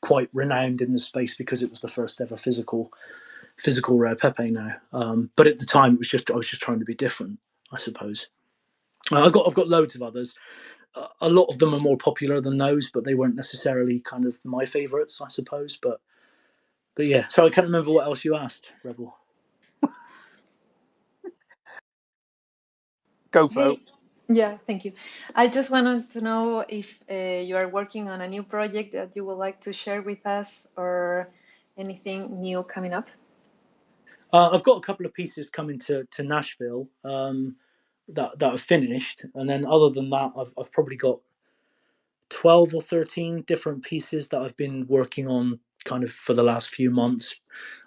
quite renowned in the space because it was the first ever physical rare Pepe now. But at the time, I was just trying to be different, I suppose. I've got loads of others. A lot of them are more popular than those, but they weren't necessarily kind of my favourites, I suppose. But yeah, so I can't remember what else you asked, Rebel. Go for it. Yeah, thank you. I just wanted to know if you are working on a new project that you would like to share with us or anything new coming up. I've got a couple of pieces coming to Nashville that are finished, and then other than that, I've probably got 12 or 13 different pieces that I've been working on kind of for the last few months.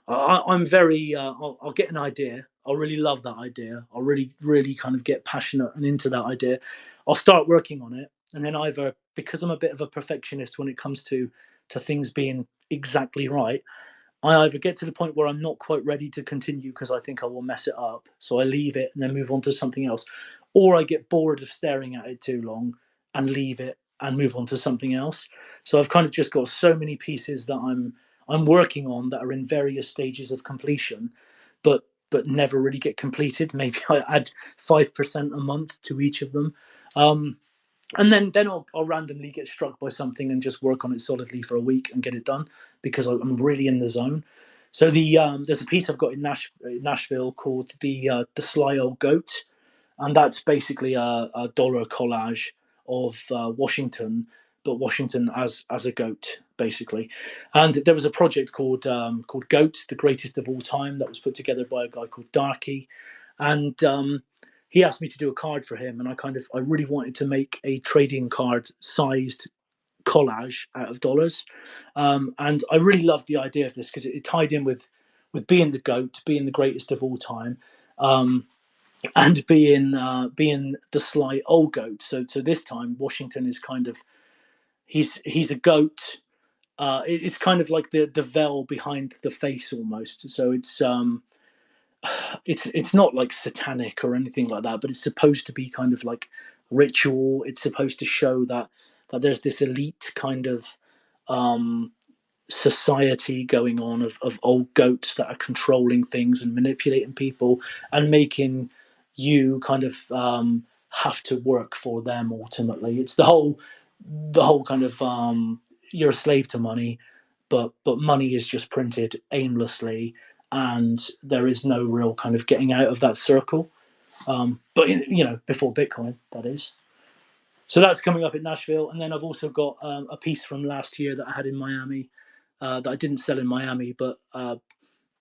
I'm very, I'll get an idea. I'll really love that idea. I'll really kind of get passionate and into that idea. I'll start working on it. And then either, because I'm a bit of a perfectionist when it comes to things being exactly right, I either get to the point where I'm not quite ready to continue because I think I will mess it up. So I leave it and then move on to something else. Or I get bored of staring at it too long and leave it and move on to something else. So I've kind of just got so many pieces that I'm working on that are in various stages of completion, but never really get completed. Maybe I add 5% a month to each of them. And then I'll randomly get struck by something and just work on it solidly for a week and get it done because I'm really in the zone. So there's a piece I've got in Nashville called the Sly Old Goat, and that's basically a dollar collage of Washington, but Washington as a goat basically. And there was a project called Goat, the greatest of all time, that was put together by a guy called Darky, and he asked me to do a card for him, and I really wanted to make a trading card sized collage out of dollars, and I really loved the idea of this because it tied in with being the goat, being the greatest of all time, and being the sly old goat. So this time Washington is kind of he's a goat. It's kind of like the veil behind the face almost. So it's not like satanic or anything like that, but it's supposed to be kind of like ritual. It's supposed to show that there's this elite kind of um, society going on of old goats that are controlling things and manipulating people and making you kind of have to work for them ultimately. It's the whole kind of you're a slave to money, but money is just printed aimlessly, and there is no real kind of getting out of that circle. But before Bitcoin, that is. So that's coming up in Nashville, and then I've also got a piece from last year that I had in Miami that I didn't sell in Miami, but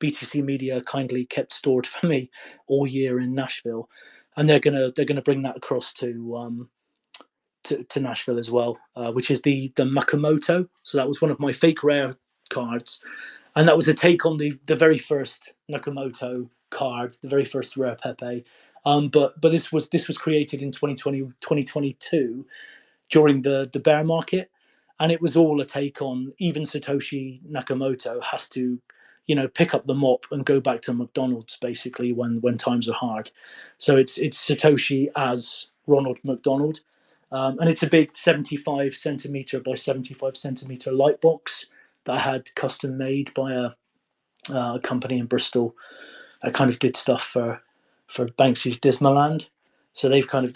BTC Media kindly kept stored for me all year in Nashville, and they're gonna bring that across to Nashville as well, which is the Makamoto. So that was one of my fake rare cards, and that was a take on the very first Nakamoto card, the very first rare Pepe. But this was created in 2020 2022 during the bear market, and it was all a take on even Satoshi Nakamoto has to pick up the mop and go back to McDonald's basically when times are hard. So it's Satoshi as Ronald McDonald, and it's a big 75 centimeter by 75 centimeter light box that I had custom made by a company in Bristol that kind of did stuff for Banksy's Dismaland. So they've kind of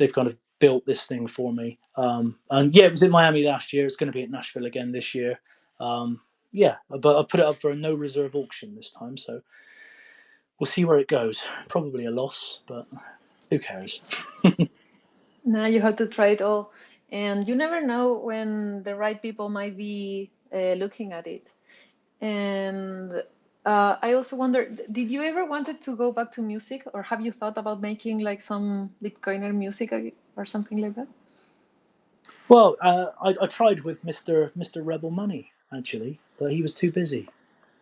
built this thing for me. And yeah, it was in Miami last year. It's going to be at Nashville again this year. Yeah, but I've put it up for a no reserve auction this time, so we'll see where it goes. Probably a loss, but who cares? Now you have to try it all, and you never know when the right people might be looking at it. And I also wonder, did you ever wanted to go back to music, or have you thought about making like some Bitcoiner music or something like that? Well, I tried with Mr. Rebel Money actually, but he was too busy.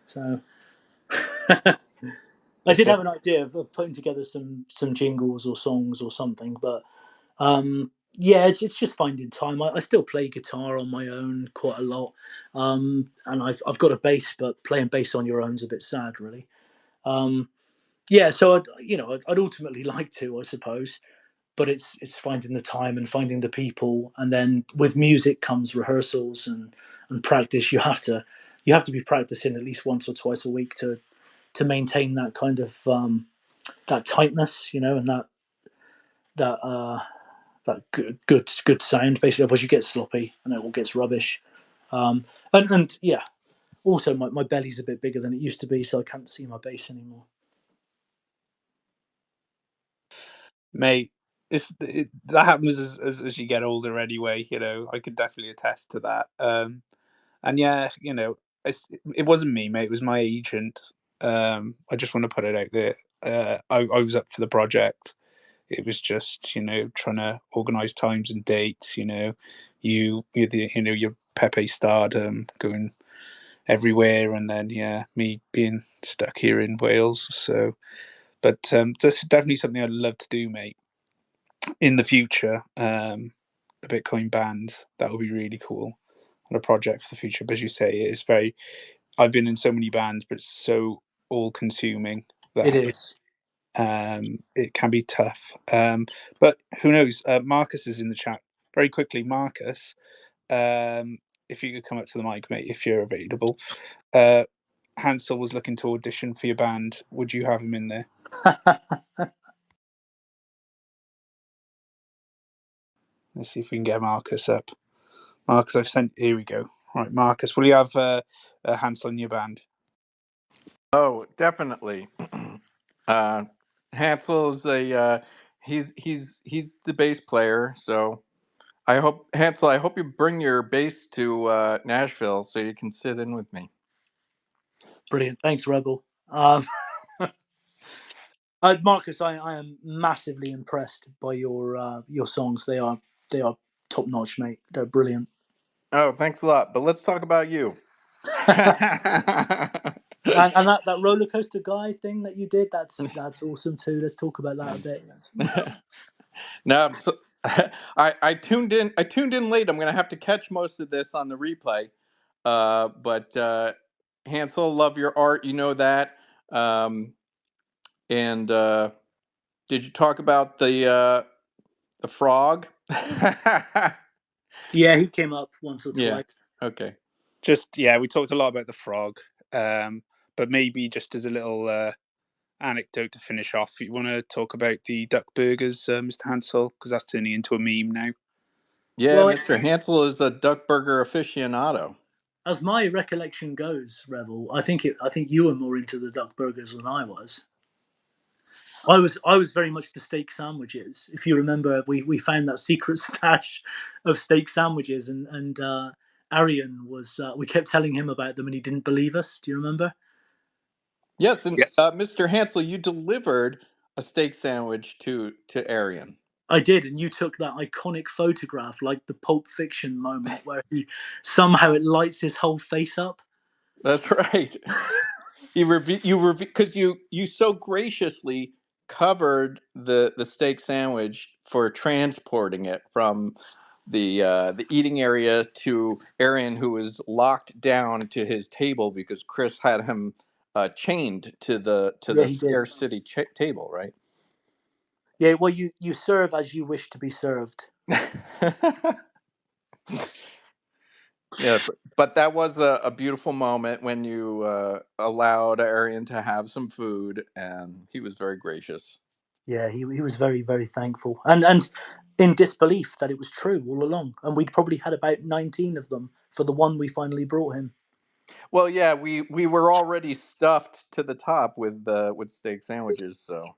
So I did have an idea of putting together some jingles or songs or something, but yeah, it's just finding time. I still play guitar on my own quite a lot, and I've got a bass, but playing bass on your own is a bit sad, really. Um, yeah, so I'd ultimately like to, I suppose, but it's finding the time and finding the people, and then with music comes rehearsals and practice. You have to be practicing at least once or twice a week to maintain that kind of that tightness, and that that good sound. Basically, otherwise you get sloppy and it all gets rubbish. And yeah, also my belly's a bit bigger than it used to be, so I can't see my bass anymore. Mate, that happens as you get older anyway. I could definitely attest to that. And yeah, it wasn't me, mate. It was my agent. I just want to put it out there. I was up for the project. It was just trying to organise times and dates. Your Pepe stardom going everywhere, and then me being stuck here in Wales. So, but that's definitely something I'd love to do, mate, in the future. A Bitcoin band, that would be really cool, and a project for the future. But as you say, it's very. I've been in so many bands, but it's so all-consuming It that is. it can be tough. But who knows? Marcus is in the chat. Very quickly, Marcus, if you could come up to the mic, mate, if you're available. Hansel was looking to audition for your band. Would you have him in there? Let's see if we can get Marcus up. Marcus, I've sent. Here we go. All right, Marcus, will you have Hansel in your band? Oh, definitely. Hansel's he's the bass player, so Hansel, I hope you bring your bass to Nashville so you can sit in with me. Brilliant. Thanks, Rebel. Marcus, I am massively impressed by your songs. They are top notch, mate. They're brilliant. Oh, thanks a lot. But let's talk about you. And that roller coaster guy thing that you did, that's awesome too. Let's talk about that a bit. No, I tuned in. I tuned in late. I'm gonna have to catch most of this on the replay. But Hansel, love your art. You know that. And did you talk about the frog? Yeah, he came up once or Yeah. twice. Okay. We talked a lot about the frog, but maybe just as a little anecdote to finish off, you want to talk about the duck burgers, Mr. Hansel, because that's turning into a meme now. Yeah, Well, Mr. Hansel is a duck burger aficionado. as my recollection goes, Rebel, I think you were more into the duck burgers than I was. I was very much the steak sandwiches. If you remember, we found that secret stash of steak sandwiches, and Arian was. We kept telling him about them, and he didn't believe us. Do you remember? Yes, and Mr. Hansel, you delivered a steak sandwich to Arian. I did, and you took that iconic photograph, like the Pulp Fiction moment, where he somehow it lights his whole face up. That's right. Because you so graciously covered the steak sandwich for transporting it from the eating area to Arian, who was locked down to his table because Chris had him chained to the He did. Scare City table, right? Yeah, well, you serve as you wish to be served. Yeah, but that was a beautiful moment when you allowed Arian to have some food, and he was very gracious. Yeah, he was very, very thankful, and in disbelief that it was true all along. And we'd probably had about 19 of them for the one we finally brought him. Well, yeah, we were already stuffed to the top with steak sandwiches, so.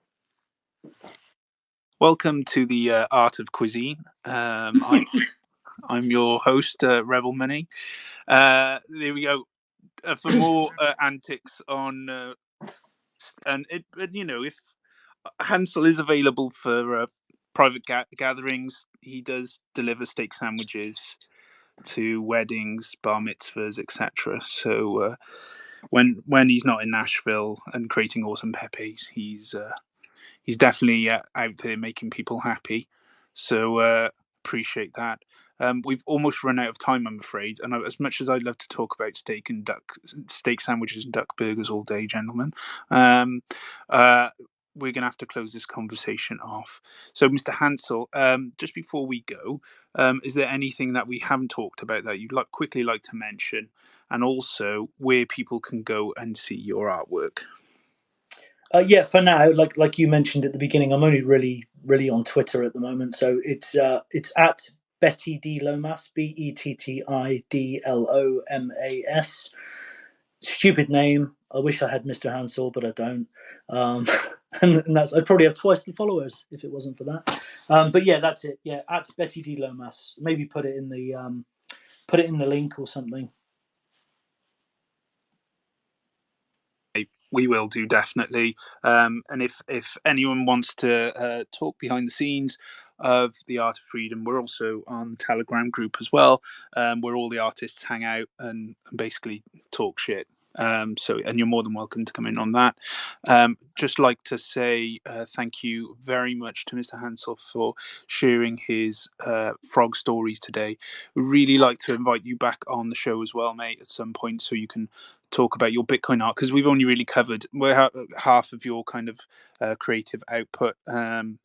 Welcome to the Art of Cuisine. I'm your host, Rebel Money. There we go. For more antics on, if Hansel is available for private gatherings, he does deliver steak sandwiches to weddings, bar mitzvahs, etc. So when he's not in Nashville and creating awesome Pepes, he's definitely out there making people happy. So appreciate that. We've almost run out of time, I'm afraid. And as much as I'd love to talk about steak sandwiches and duck burgers all day, gentlemen, we're going to have to close this conversation off. So, Mr. Hansel, just before we go, is there anything that we haven't talked about that you'd quickly like to mention, and also where people can go and see your artwork? Yeah, for now, like you mentioned at the beginning, I'm only really on Twitter at the moment, so it's at Betty D Lomas, BETTIDLOMAS. Stupid name. I wish I had Mr. Hansel, but I don't. and that's, I'd probably have twice the followers if it wasn't for that. But yeah, that's it. Yeah, at Betty D Lomas. Maybe put it in the link or something. We will do, definitely. And if anyone wants to talk behind the scenes of the Art of Freedom, we're also on the Telegram group as well, where all the artists hang out and basically talk shit. So, and you're more than welcome to come in on that. Just like to say thank you very much to Mr. Hansel for sharing his frog stories today. We'd really like to invite you back on the show as well, mate, at some point, so you can talk about your Bitcoin art, because we've only really covered half of your kind of creative output.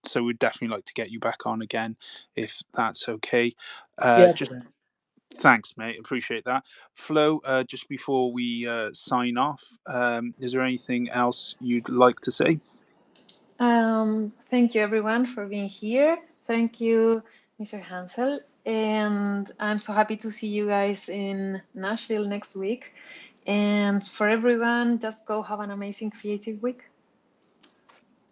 So we'd definitely like to get you back on again, if that's okay. Yeah. Thanks, mate. Appreciate that. Flo, just before we sign off, is there anything else you'd like to say? Thank you, everyone, for being here. Thank you, Mr. Hansel. And I'm so happy to see you guys in Nashville next week. And for everyone, just go have an amazing creative week.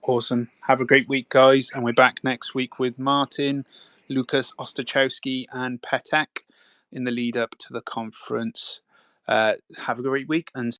Awesome. Have a great week, guys. And we're back next week with Martin, Lucas Ostachowski, and Petek in the lead up to the conference. Have a great week and